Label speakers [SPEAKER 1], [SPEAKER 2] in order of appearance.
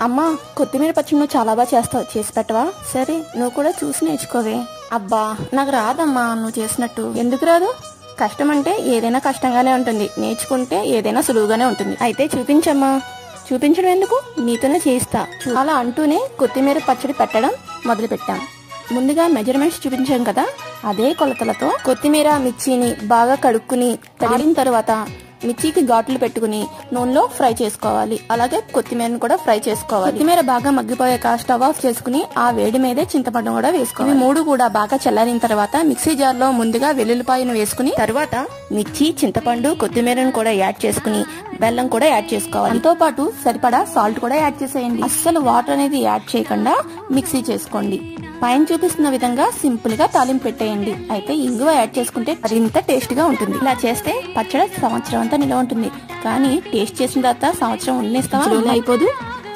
[SPEAKER 1] అమ్మా, కొత్తిమీర పచ్చడి నువ్వు చాలా బాగా చేస్తావు, చేసి పెట్టవా? సరే, నువ్వు కూడా చూసి నేర్చుకోవే. అబ్బా, నాకు రాదమ్మా నువ్వు చేసినట్టు. ఎందుకు రాదు? కష్టం అంటే ఏదైనా కష్టంగానే ఉంటుంది, నేర్చుకుంటే ఏదైనా సులువుగానే ఉంటుంది. అయితే చూపించమ్మా. చూపించడం ఎందుకు, నీతోనే చేయిస్తా. అలా అంటూనే కొత్తిమీర పచ్చడి పెట్టడం మొదలు పెట్టాం. ముందుగా మెజర్మెంట్స్ చూపించాం కదా, అదే కొలతలతో కొత్తిమీర మిర్చిని బాగా కడుక్కుని తడిన తర్వాత మిర్చికి ఘాట్లు పెట్టుకుని నూనెలో ఫ్రై చేసుకోవాలి. అలాగే కొత్తిమీరను కూడా ఫ్రై చేసుకోవాలి. కొత్తిమీర బాగా మగ్గిపోయాక స్టవ్ ఆఫ్ చేసుకుని ఆ వేడి మీదే చింతపండు కూడా వేసుకోవాలి. మూడు కూడా బాగా చల్లారిన తర్వాత మిక్సీ జార్ లో ముందుగా వెల్లుల్లిపాయను వేసుకుని తర్వాత మిర్చి, చింతపండు, కొత్తిమీరను కూడా యాడ్ చేసుకుని బెల్లం కూడా యాడ్ చేసుకోవాలి. దాంతో పాటు సరిపడా సాల్ట్ కూడా యాడ్ చేసేయండి. అస్సలు వాటర్ అనేది యాడ్ చేయకుండా మిక్సీ చేసుకోండి. పైన చూపిస్తున్న విధంగా సింపుల్ గా తాలింపు పెట్టేయండి. అయితే ఇంగువ యాడ్ చేసుకుంటే మరింత టేస్ట్ గా ఉంటుంది. ఇలా చేస్తే పచ్చడి సంవత్సరం అంతా నిలవ ఉంటుంది. కానీ టేస్ట్ చేసిన తర్వాత సంవత్సరం ఉండేస్తావా? అయిపోదు.